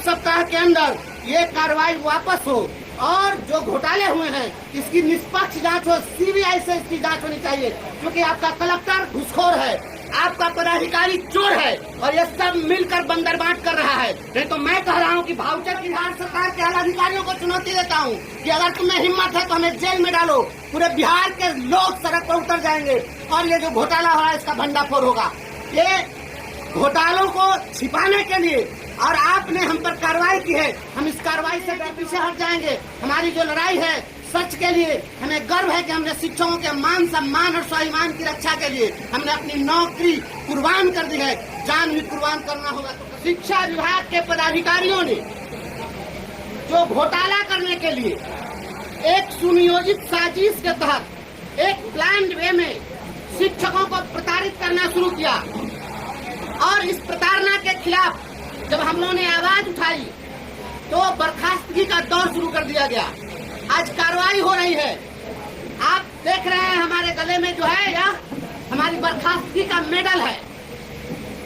सप्ताह के अंदर ये कार्रवाई वापस हो और जो घोटाले हुए हैं इसकी निष्पक्ष जांच हो, सीबीआई से इसकी जांच होनी चाहिए, क्योंकि आपका कलेक्टर घुसखोर है, आपका पदाधिकारी चोर है और ये सब मिलकर बंदरबांट कर रहा है। नहीं तो मैं कह रहा हूँ कि भाउचर की बिहार सरकार के आला अधिकारियों को चुनौती देता हूँ कि अगर तुम्हें हिम्मत है तो हमें जेल में डालो, पूरे बिहार के लोग सड़क पर उतर जाएंगे और ये जो घोटाला हो रहा है इसका भंडाफोड़ होगा। ये घोटालों को छिपाने के लिए और आपने हम पर कार्रवाई की है, हम इस कार्रवाई से पीछे हट जाएंगे। हमारी जो लड़ाई है सच के लिए, हमें गर्व है कि हमने शिक्षकों के मान सम्मान और स्वाभिमान की रक्षा के लिए हमने अपनी नौकरी कुर्बान कर दी है, जान भी कुर्बान करना होगा। तो शिक्षा विभाग के पदाधिकारियों ने जो घोटाला करने के लिए एक सुनियोजित साजिश के तहत एक प्लान वे में शिक्षकों को प्रताड़ित करना शुरू किया और इस प्रताड़ना के खिलाफ जब हम लोगों ने आवाज उठाई तो बर्खास्तगी का दौर शुरू कर दिया गया। आज कार्रवाई हो रही है, आप देख रहे हैं हमारे गले में जो है यह हमारी बर्खास्तगी का मेडल है।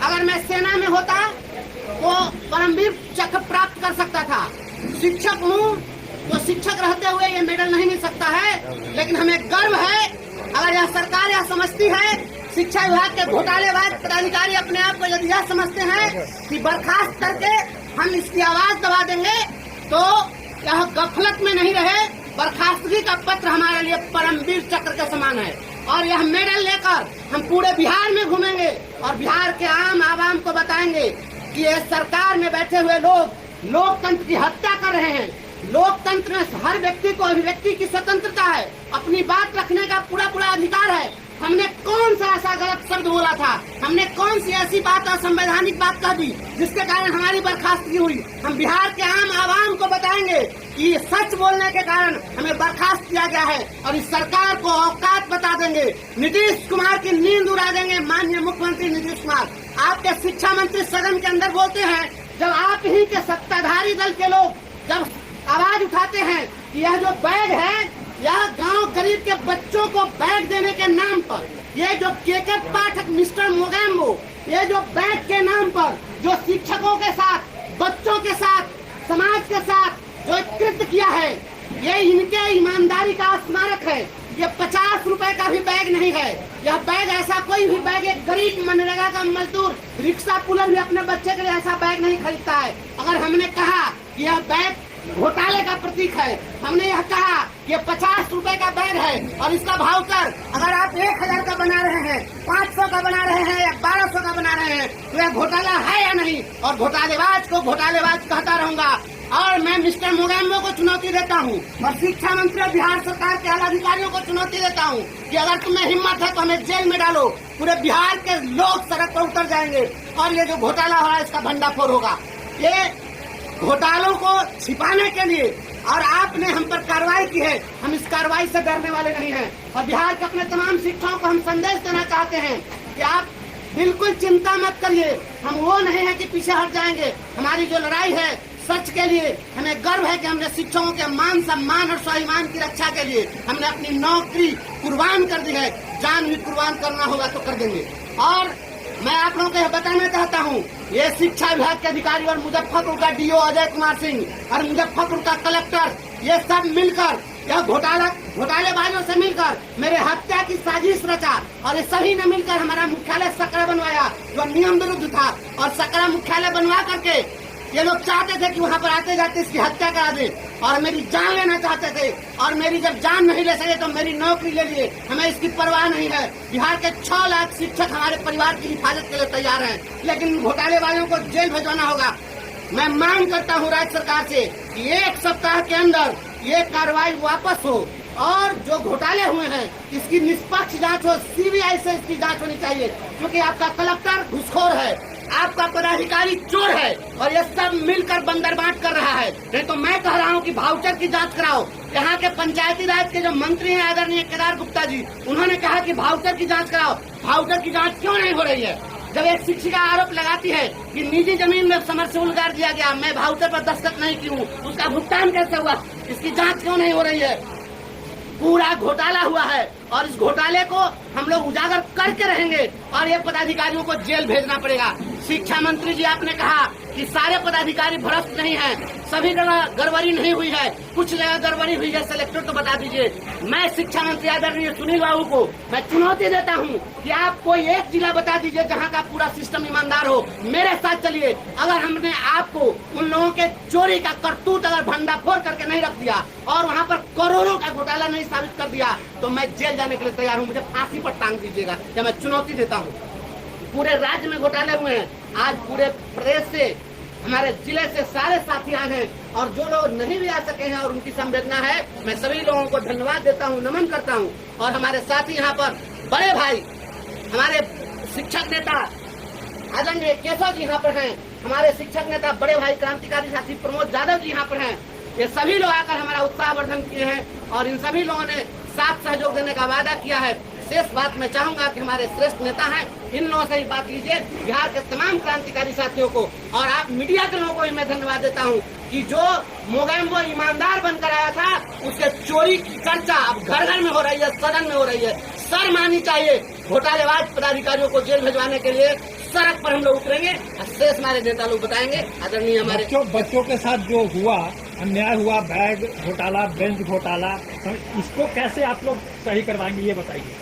अगर मैं सेना में होता तो परमवीर चक्र प्राप्त कर सकता था। शिक्षक हूँ तो शिक्षक रहते हुए ये मेडल नहीं मिल सकता है, लेकिन हमें गर्व है। अगर यह सरकार यह समझती है, शिक्षा विभाग के घोटालेबाज पदाधिकारी अपने आप को यदि यह समझते हैं कि बर्खास्त करके हम इसकी आवाज दबा देंगे तो यह गफलत में नहीं रहे। बर्खास्तगी का पत्र हमारे लिए परमवीर चक्र के समान है और यह मेडल लेकर हम पूरे बिहार में घूमेंगे और बिहार के आम आवाम को बताएंगे कि ये सरकार में बैठे हुए लोग लोकतंत्र की हत्या कर रहे हैं। लोकतंत्र में हर व्यक्ति को अभिव्यक्ति की स्वतंत्रता है, अपनी बात रखने का पूरा अधिकार है। हमने कौन सा ऐसा गलत शब्द बोला था, हमने कौन सी ऐसी बात असंवैधानिक बात कह दी जिसके कारण हमारी बर्खास्तगी हुई। हम बिहार के आम आवाम को बताएंगे कि सच बोलने के कारण हमें बर्खास्त किया गया है और इस सरकार को औकात बता देंगे। नीतीश कुमार की नींद उड़ा देंगे। माननीय मुख्यमंत्री नीतीश कुमार, आपके शिक्षा मंत्री सदन के अंदर बोलते हैं, जब आप ही के सत्ताधारी दल के लोग जब आवाज उठाते हैं कि यह जो बैग है यह गांव गरीब के बच्चों को बैग देने के नाम पर, ये जो के पाठक मिस्टर मोगैम्बो, ये जो बैग के नाम पर जो शिक्षकों के साथ, बच्चों के साथ, समाज के साथ जो कृत्य किया है, ये इनके ईमानदारी का स्मारक है। ये 50 रुपए का भी बैग नहीं है। यह बैग ऐसा कोई भी बैग एक गरीब मनरेगा का मजदूर, रिक्शा पुलर भी अपने बच्चे के लिए ऐसा बैग नहीं खरीदता है। अगर हमने कहा कि यह बैग घोटाले का प्रतीक है, हमने यह कहा ये 50 रुपए का बैग है और इसका भाउचर अगर आप 1000 का बना रहे हैं, 500 का बना रहे हैं या 1200 का बना रहे हैं तो यह घोटाला है या नहीं। और घोटालेबाज को घोटालेबाज कहता रहूंगा। और मैं मिस्टर मोगैम्बो को चुनौती देता हूँ और शिक्षा मंत्री और बिहार सरकार के आला अधिकारियों को चुनौती देता हूँ कि अगर तुम्हें हिम्मत है तो हमें जेल में डालो, पूरे बिहार के लोग सड़क पर उतर जाएंगे और ये जो घोटाला हो रहा है इसका भंडाफोड़ होगा। ये घोटालों को छिपाने के लिए और आपने हम पर कार्रवाई की है, हम इस कार्रवाई से डरने वाले नहीं हैं। और बिहार के अपने तमाम शिक्षकों को हम संदेश देना चाहते हैं कि आप बिल्कुल चिंता मत करिए, हम वो नहीं है कि पीछे हट जाएंगे। हमारी जो लड़ाई है सच के लिए, हमें गर्व है कि हमने शिक्षकों के मान सम्मान और स्वाभिमान की रक्षा के लिए हमने अपनी नौकरी कुर्बान कर दी है, जान भी कुर्बान करना होगा तो कर देंगे। और मैं आप लोगों को यह बताना चाहता हूँ, ये शिक्षा विभाग के अधिकारी और मुजफ्फरपुर का डीओ अजय कुमार सिंह और मुजफ्फरपुर का कलेक्टर, ये सब मिलकर यह घोटालेबाजों से मिलकर मेरे हत्या की साजिश रचा और ये सभी ने मिलकर हमारा मुख्यालय सकरा बनवाया जो नियम विरुद्ध था। और सकरा मुख्यालय बनवा करके ये लोग चाहते थे कि वहाँ पर आते जाते इसकी हत्या करा दे और मेरी जान लेना चाहते थे। और मेरी जब जान नहीं ले सके तो मेरी नौकरी ले लिए, हमें इसकी परवाह नहीं है। बिहार के 6 लाख शिक्षक हमारे परिवार की हिफाजत के लिए तैयार हैं, लेकिन घोटालेबाजों को जेल भिजवाना होगा। मैं मांग करता हूँ राज्य सरकार से कि 1 सप्ताह के अंदर ये कार्रवाई वापस हो और जो घोटाले हुए हैं इसकी निष्पक्ष जांच हो, सीबीआई से इसकी जांच होनी चाहिए, क्योंकि आपका कलेक्टर घुसखोर है, आपका पदाधिकारी चोर है और ये सब मिलकर बंदरबांट कर रहा है। नहीं तो मैं कह रहा हूँ कि भाउचर की जांच कराओ। यहाँ के पंचायती राज के जो मंत्री हैं आदरणीय केदार गुप्ता जी, उन्होंने कहा कि भाउचर की जांच कराओ। भाउचर की जांच क्यों नहीं हो रही है? जब एक शिक्षिका आरोप लगाती है कि निजी जमीन में समरसेबुल गाड़ दिया गया, मैं भाउचर पर दस्तखत नहीं की हूँ, उसका भुगतान कैसे हुआ, इसकी जांच क्यों नहीं हो रही है? पूरा घोटाला हुआ है और इस घोटाले को हम लोग उजागर करके रहेंगे और ये पदाधिकारियों को जेल भेजना पड़ेगा। शिक्षा मंत्री जी, आपने कहा कि सारे पदाधिकारी भ्रष्ट नहीं हैं, सभी जगह गड़बड़ी नहीं हुई है, कुछ जगह गड़बड़ी हुई है, सेलेक्टर तो बता दीजिए। मैं शिक्षा मंत्री आदरणीय सुनील बाबू को मैं चुनौती देता हूं कि आप कोई एक जिला बता दीजिए जहां का पूरा सिस्टम ईमानदार हो, मेरे साथ चलिए। अगर हमने आपको उन लोगों के चोरी का करतूत अगर भंडाफोड़ करके नहीं रख दिया और वहां पर करोड़ों का घोटाला नहीं साबित कर दिया तो मैं जेल जाने के लिए तैयार हूं, मुझे फांसी पर टांग दीजिएगा। या मैं चुनौती देता हूं। पूरे राज्य में घोटाले हुए हैं, आज पूरे प्रदेश से, हमारे जिले से सारे साथी आए हैं और जो लोग नहीं भी आ सके हैं और उनकी संवेदना है, मैं सभी लोगों को धन्यवाद देता हूं, नमन करता हूं। और हमारे साथी यहाँ पर बड़े भाई, हमारे शिक्षक नेता आदरणीय केशव जी यहाँ पर हैं, हमारे शिक्षक नेता बड़े भाई क्रांतिकारी साथी प्रमोद यादव जी यहाँ पर हैं। ये सभी लोग आकर हमारा उत्साहवर्धन किए हैं और इन सभी लोगों ने साथ सहयोग देने का वादा किया है। शेष बात मैं चाहूंगा कि हमारे श्रेष्ठ नेता हैं, इन लोगों से ही बात कीजिए, बिहार के तमाम क्रांतिकारी साथियों को। और आप मीडिया के लोगों को भी मैं धन्यवाद देता हूं कि जो मोगैम्बो ईमानदार बनकर आया था, उसके चोरी की चर्चा अब घर घर में हो रही है, सदन में हो रही है। शर्म आनी चाहिए। घोटालेबाज पदाधिकारियों को जेल भिजवाने के लिए सड़क पर हम लोग उतरेंगे और शेष हमारे नेता लोग बताएंगे। आदरणीय हमारे बच्चों के साथ जो हुआ अन्याय हुआ, बैग घोटाला, बेंच घोटाला, तो इसको कैसे आप लोग सही करवाएंगे ये बताइए।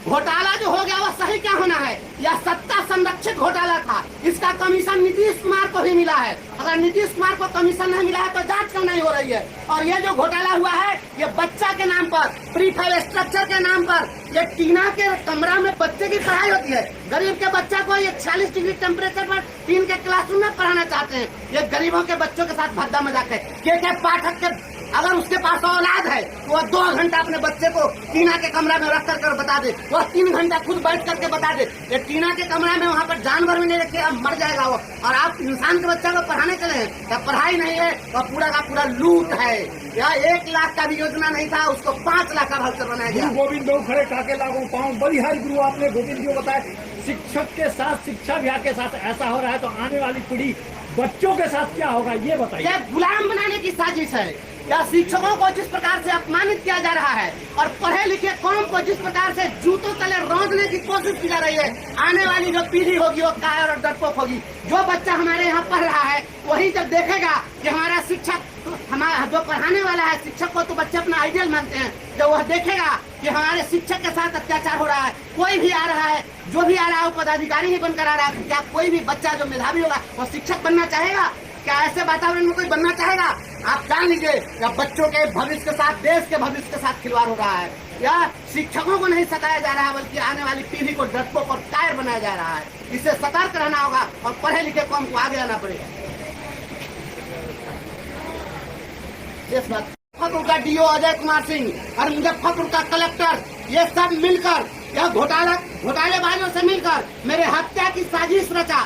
घोटाला जो हो गया वो सही क्या होना है? यह सत्ता संरक्षित घोटाला था। इसका कमीशन नीतीश कुमार को भी मिला है। अगर नीतीश कुमार को कमीशन नहीं मिला है तो जांच क्यों नहीं हो रही है? और ये जो घोटाला हुआ है, ये बच्चा के नाम पर, प्री फाइल स्ट्रक्चर के नाम पर, ये टीना के कमरा में बच्चे की पढ़ाई होती है। गरीब के बच्चा को ये 40 डिग्री टेम्परेचर पर टीन के क्लासरूम में पढ़ाना चाहते हैं। ये गरीबों के बच्चों के साथ भद्दा मजाक है। के पाठक के अगर उसके पास औलाद है तो वह 2 घंटा अपने बच्चे को टीना के कमरा में रख कर बता दे, वह 3 घंटा खुद बैठ करके बता दे। ये टीना के कमरा में वहाँ पर जानवर भी नहीं रखे, अब मर जाएगा वो। और आप इंसान के बच्चा को पढ़ाने चले हैं, या पढ़ाई नहीं है और पूरा का पूरा लूट है। यह 1 लाख का भी योजना नहीं था, उसको 5 लाख का भाउचर बनाया गया। गोविंद खड़े काके लागू पाऊँ बलिहारी गुरु, आपने गोविंद जी बताया शिक्षक के साथ, शिक्षा विभाग के साथ ऐसा हो रहा है तो आने वाली पीढ़ी बच्चों के साथ क्या होगा ये बताइए। यह गुलाम बनाने की साजिश है। या शिक्षकों को जिस प्रकार से अपमानित किया जा रहा है और पढ़े लिखे कौम को जिस प्रकार से जूतों तले रौंदने की कोशिश की जा रही है, आने वाली जो पीढ़ी होगी वो कायर और डरपोक होगी। जो बच्चा हमारे यहाँ पढ़ रहा है वही जब देखेगा कि हमारा शिक्षक, हमारा जो पढ़ाने वाला है, शिक्षक को तो बच्चे अपना आइडियल मानते हैं, जब वह देखेगा कि हमारे शिक्षक के साथ अत्याचार हो रहा है, कोई भी आ रहा है, जो भी आ रहा है वो पदाधिकारी ही बनकर आ रहा है, क्या कोई भी बच्चा जो मेधावी होगा वो शिक्षक बनना चाहेगा? क्या ऐसे वातावरण में कोई बनना चाहेगा? आप जान लीजिए, या बच्चों के भविष्य के साथ, देश के भविष्य के साथ खिलवाड़ हो रहा है। या शिक्षकों को नहीं सताया जा रहा है बल्कि आने वाली पीढ़ी को डरपोक और कायर बनाया जा रहा है। इससे सतर्क रहना होगा और पढ़े लिखे कौम को आगे आना पड़ेगा। मुजफ्फरपुर का डीओ अजय कुमार सिंह और मुजफ्फरपुर का कलेक्टर, ये सब मिलकर यह घोटालेबाजों से मिलकर मेरे हत्या की साजिश रचा।